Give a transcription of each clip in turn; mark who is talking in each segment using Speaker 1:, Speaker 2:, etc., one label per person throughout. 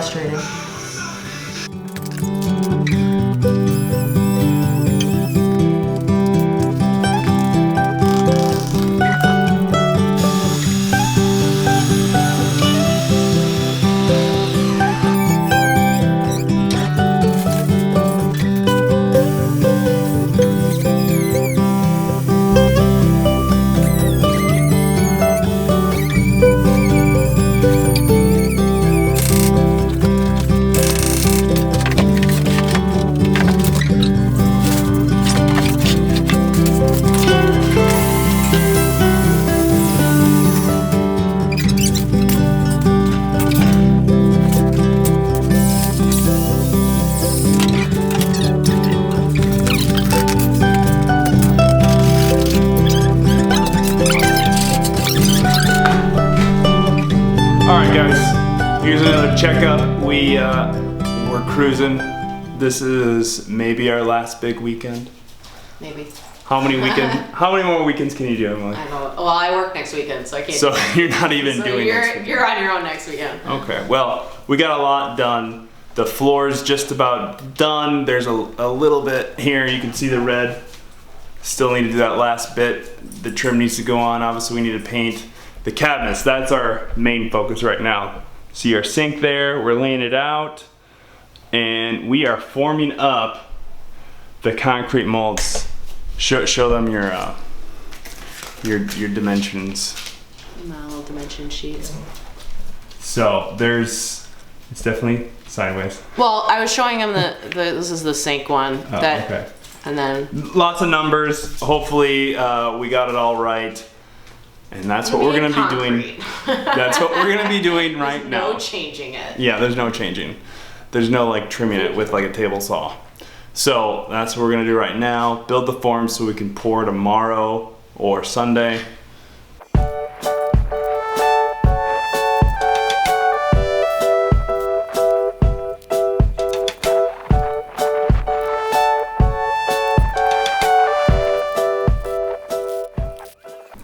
Speaker 1: frustrating.
Speaker 2: Here's another checkup. We're cruising. This is maybe our last big weekend.
Speaker 1: Maybe.
Speaker 2: How many more weekends can you do, Emily?
Speaker 1: I know. Well, I work next weekend, so I can't.
Speaker 2: So you're not even doing next weekend.
Speaker 1: You're on your own next weekend.
Speaker 2: Okay. Well, we got a lot done. The floor's just about done. There's a little bit here. You can see the red. Still need to do that last bit. The trim needs to go on. Obviously, we need to paint the cabinets. That's our main focus right now. See our sink there. We're laying it out, and we are forming up the concrete molds. Show them your dimensions.
Speaker 1: My little dimension sheet.
Speaker 2: So it's definitely sideways.
Speaker 1: Well, I was showing him this is the sink one.
Speaker 2: Oh, okay.
Speaker 1: And then
Speaker 2: lots of numbers. Hopefully we got it all right. And that's what we're gonna be doing. That's what we're gonna be doing right now.
Speaker 1: No changing it.
Speaker 2: Yeah, there's no changing. There's no like trimming it with like a table saw. So that's what we're gonna do right now. Build the form so we can pour tomorrow or Sunday.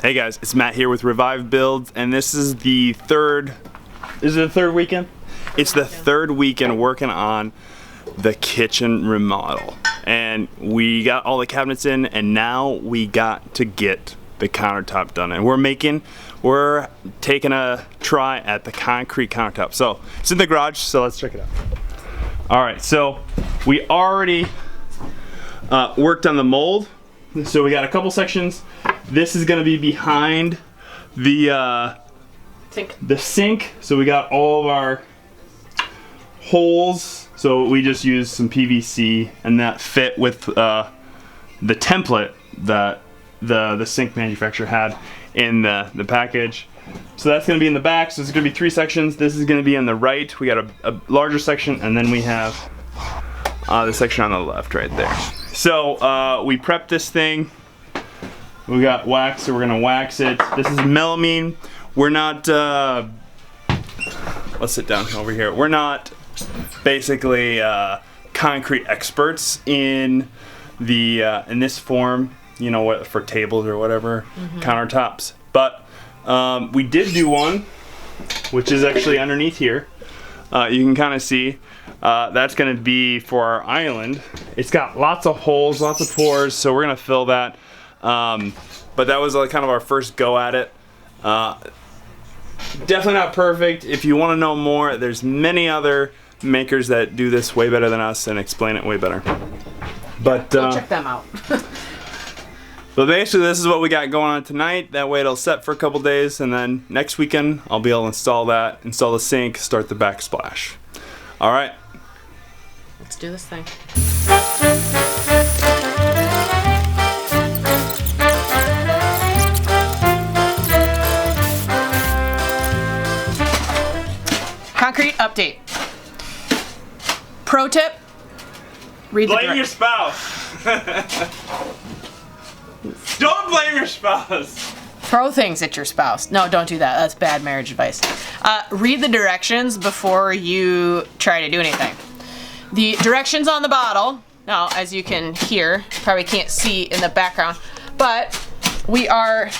Speaker 2: Hey guys, it's Matt here with Revive Builds, and this is the third, is it the third weekend? It's the third weekend working on the kitchen remodel. And we got all the cabinets in, and now we got to get the countertop done. And we're taking a try at the concrete countertop. So it's in the garage, so let's check it out. All right, so we already worked on the mold. So we got a couple sections. This is gonna be behind the sink. So we got all of our holes. So we just used some PVC, and that fit with the template that the sink manufacturer had in the package. So that's gonna be in the back. So it's gonna be 3 sections. This is gonna be on the right. We got a larger section, and then we have the section on the left right there. So we prepped this thing. We got wax, so we're gonna wax it. This is melamine. We're not, let's sit down over here. We're not basically concrete experts in this form, you know, what for tables or whatever, countertops. But we did do one, which is actually underneath here. You can kind of see. That's gonna be for our island. It's got lots of holes, lots of pores, so we're gonna fill that. But that was kind of our first go at it. Definitely not perfect. If you want to know more, there's many other makers that do this way better than us and explain it way better. But
Speaker 1: go check them out.
Speaker 2: But basically this is what we got going on tonight. That way it'll set for a couple days, and then next weekend I'll be able to install the sink, start the backsplash. All right.
Speaker 1: Let's do this thing. Concrete update. Pro tip.
Speaker 2: Blame your spouse. Don't blame your spouse.
Speaker 1: Throw things at your spouse. No, don't do that. That's bad marriage advice. Read the directions before you try to do anything. The directions on the bottle, now as you can hear, probably can't see in the background, but we are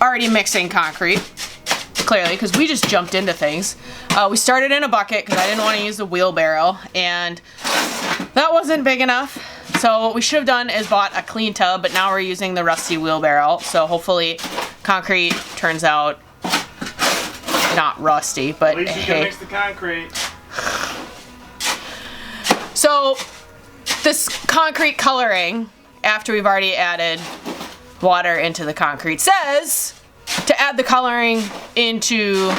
Speaker 1: already mixing concrete. clearly, because we just jumped into things. We started in a bucket because I didn't want to use the wheelbarrow, and that wasn't big enough. So what we should have done is bought a clean tub, but now we're using the rusty wheelbarrow. So hopefully concrete turns out not rusty, but
Speaker 2: At least you can mix the concrete.
Speaker 1: So this concrete coloring, after we've already added water into the concrete, says to add the coloring into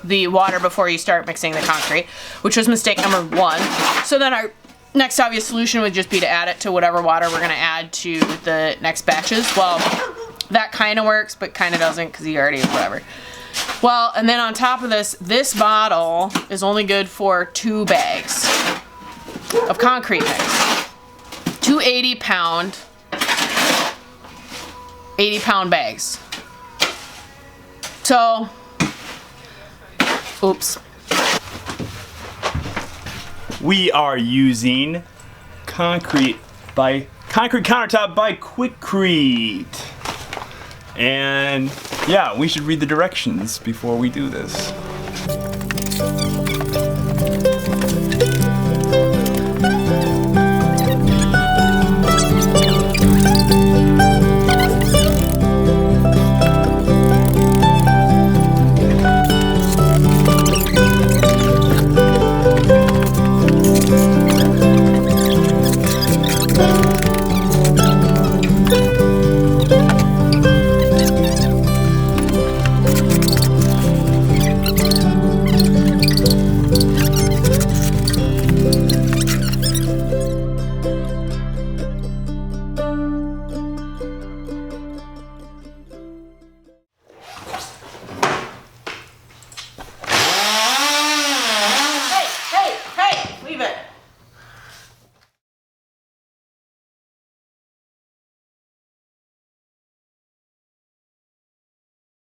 Speaker 1: the water before you start mixing the concrete, which was mistake number 1. So then our next obvious solution would just be to add it to whatever water we're going to add to the next batches. Well, that kind of works, but kind of doesn't because you already whatever. Well, and then on top of this, this bottle is only good for 2 bags of concrete mix. 2 80-pound bags. So, oops.
Speaker 2: We are using concrete countertop by Quikrete. And yeah, we should read the directions before we do this.